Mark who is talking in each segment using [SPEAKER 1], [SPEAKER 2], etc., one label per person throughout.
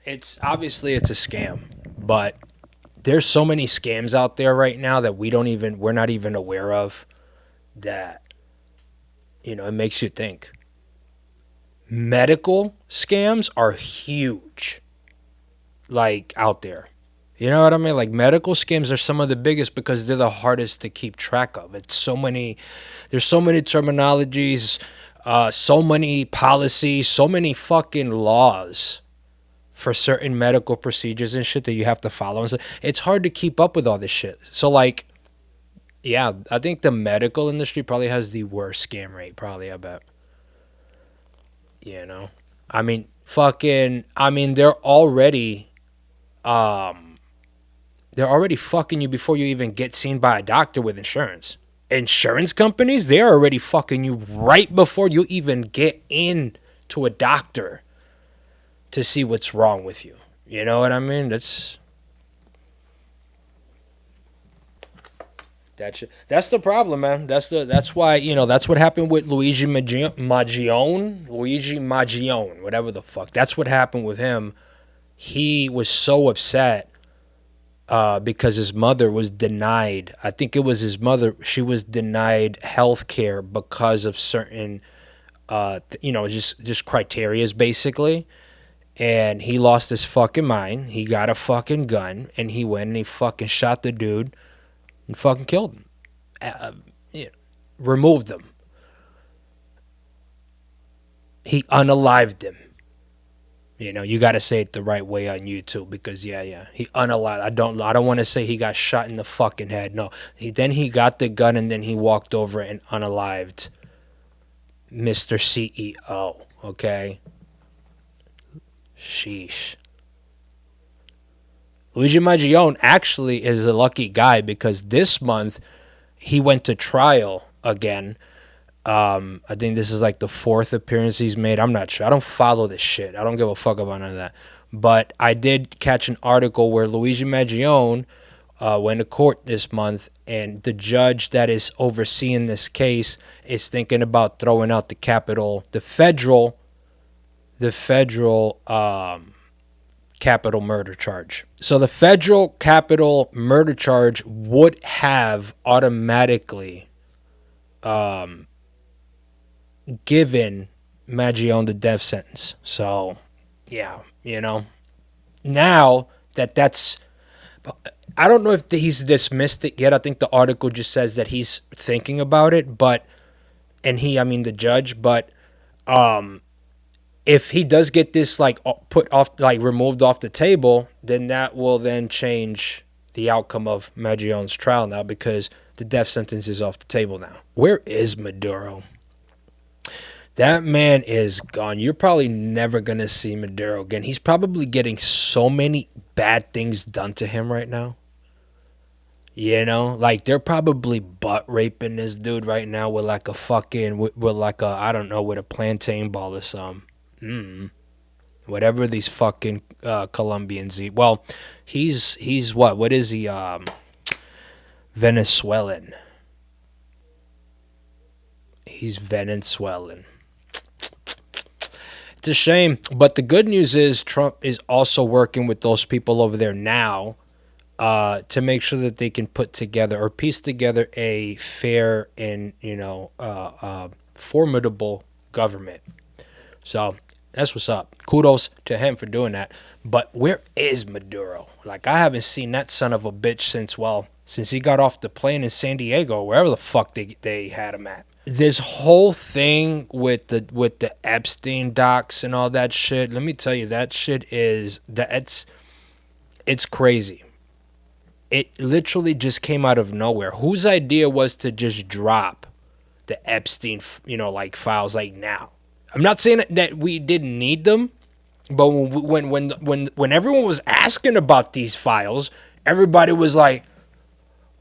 [SPEAKER 1] it's obviously it's a scam, but there's so many scams out there right now that we're not even aware of that, it makes you think. Medical scams are huge, like out there. You know what I mean? Like medical scams are some of the biggest because they're the hardest to keep track of. There's so many terminologies, so many policies, so many fucking laws for certain medical procedures and shit that you have to follow. And so it's hard to keep up with all this shit. So like, yeah, I think the medical industry probably has the worst scam rate. Probably, I bet. You know, I mean, um, they're already fucking you before you even get seen by a doctor with insurance. Insurance companies, they're already fucking you right before you even get in to a doctor to see what's wrong with you. You know what I mean? That's the problem, man. That's why that's what happened with Luigi Maggione, whatever the fuck. That's what happened with him. He was so upset because his mother was denied. I think it was his mother. She was denied health care because of certain, just criterias basically. And he lost his fucking mind. He got a fucking gun and he went and he fucking shot the dude and fucking killed him. You know, removed him. He unalived him. You got to say it the right way on YouTube because yeah, he unalived. I don't want to say he got shot in the fucking head. No, he got the gun and then he walked over and unalived Mr. CEO. Okay, sheesh. Luigi Maggione actually is a lucky guy because this month he went to trial again. I think this is like the fourth appearance he's made. I'm not sure. I don't follow this shit. I don't give a fuck about none of that. But I did catch an article where Luigi Maggione went to court this month, and the judge that is overseeing this case is thinking about throwing out the federal capital murder charge. So the federal capital murder charge would have automatically given Maggione the death sentence. So, yeah, now that's, I don't know if he's dismissed it yet. I think the article just says that he's thinking about it, I mean the judge, but if he does get this like put off, like removed off the table, then that will then change the outcome of Maggione's trial now because the death sentence is off the table now. Where is Maduro? That man is gone. You're probably never going to see Maduro again. He's probably getting so many bad things done to him right now. Like they're probably butt raping this dude right now with like a fucking, with like a, I don't know, with a plantain ball or something. Whatever these fucking Colombians eat. Well, he's what? What is he? Venezuelan. He's Venezuelan. It's a shame. But the good news is Trump is also working with those people over there now to make sure that they can put together or piece together a fair and, formidable government. So that's what's up. Kudos to him for doing that. But where is Maduro? Like, I haven't seen that son of a bitch since he got off the plane in San Diego, wherever the fuck they had him at. This whole thing with the Epstein docs and all that shit, let me tell you, that shit it's crazy. It literally just came out of nowhere. Whose idea was to just drop the Epstein, like files like now? I'm not saying that we didn't need them, but when everyone was asking about these files, everybody was like,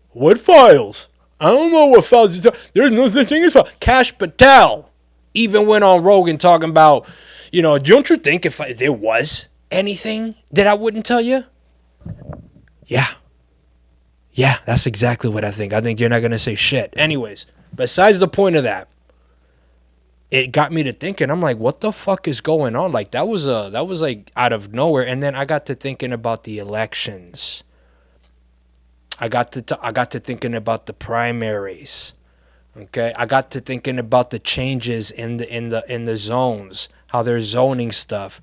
[SPEAKER 1] "What files? I don't know what files you're talking. There's no such thing as files." Kash Patel even went on Rogan talking about, don't you think if there was anything that I wouldn't tell you? Yeah, that's exactly what I think. I think you're not going to say shit. Anyways, besides the point of that, it got me to thinking. I'm like, what the fuck is going on? Like that was like out of nowhere. And then I got to thinking about the elections. I got to thinking about the primaries. Okay, I got to thinking about the changes in the zones, how they're zoning stuff,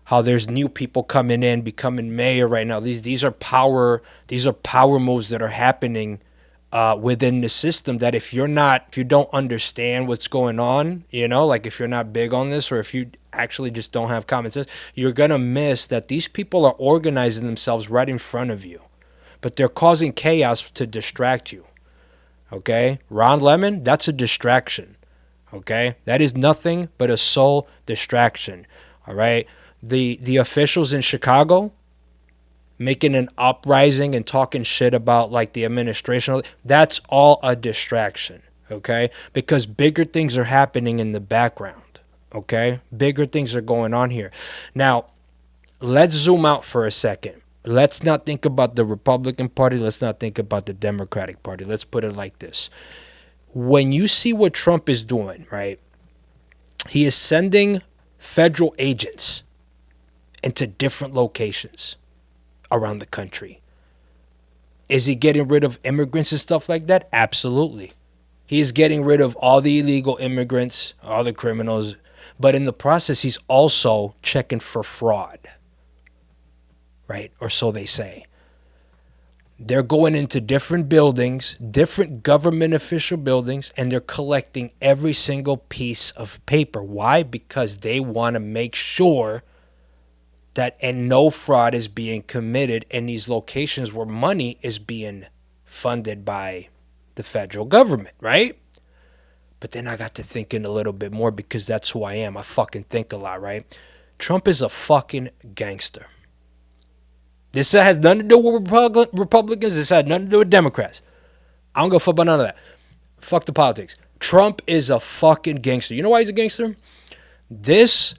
[SPEAKER 1] how there's new people coming in, becoming mayor right now. These are power moves that are happening within the system. That if you don't understand what's going on, like if you're not big on this, or if you actually just don't have common sense, you're gonna miss that these people are organizing themselves right in front of you, but they're causing chaos to distract you. Okay, Ron Lemon, that's a distraction. Okay, that is nothing but a sole distraction. All right, the officials in Chicago making an uprising and talking shit about like the administration, that's all a distraction. Okay, because bigger things are happening in the background. Okay, bigger things are going on here. Now, let's zoom out for a second. Let's not think about the Republican Party. Let's not think about the Democratic Party. Let's put it like this. When you see what Trump is doing, right? He is sending federal agents into different locations around the country. Is he getting rid of immigrants and stuff like that? Absolutely. He's getting rid of all the illegal immigrants, all the criminals. But in the process, he's also checking for fraud. Right? Or so they say. They're going into different buildings, different government official buildings, and they're collecting every single piece of paper. Why? Because they want to make sure that no fraud is being committed in these locations where money is being funded by the federal government, right? But then I got to thinking a little bit more, because that's who I am. I fucking think a lot, right? Trump is a fucking gangster. This has nothing to do with Republicans. This had nothing to do with Democrats. I don't go fuck about none of that. Fuck the politics. Trump is a fucking gangster. You know why he's a gangster? This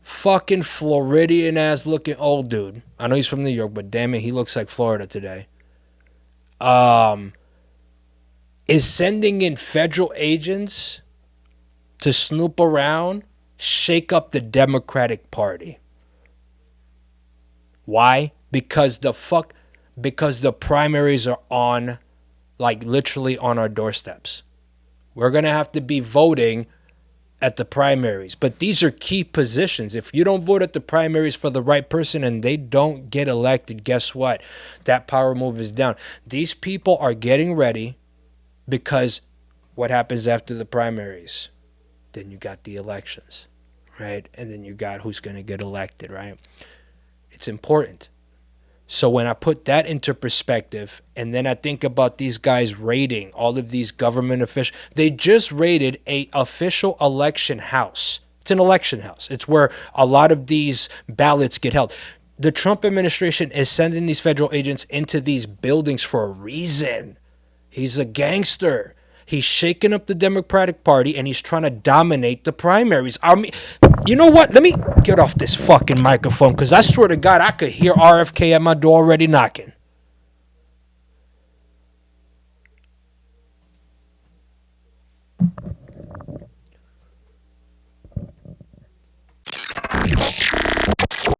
[SPEAKER 1] fucking Floridian ass looking old dude. I know he's from New York, but damn it, he looks like Florida today. Is sending in federal agents to snoop around, shake up the Democratic Party. Why? Because the primaries are on, like literally on our doorsteps. We're going to have to be voting at the primaries. But these are key positions. If you don't vote at the primaries for the right person and they don't get elected, guess what? That power move is down. These people are getting ready, because what happens after the primaries? Then you got the elections, right? And then you got who's going to get elected, right? It's important. So when I put that into perspective, and then I think about these guys raiding all of these government officials, they just raided a official election house. It's an election house. It's where a lot of these ballots get held. The Trump administration is sending these federal agents into these buildings for a reason. He's a gangster. He's shaking up the Democratic Party, and he's trying to dominate the primaries. I mean, you know what? Let me get off this fucking microphone, because I swear to God, I could hear RFK at my door already knocking.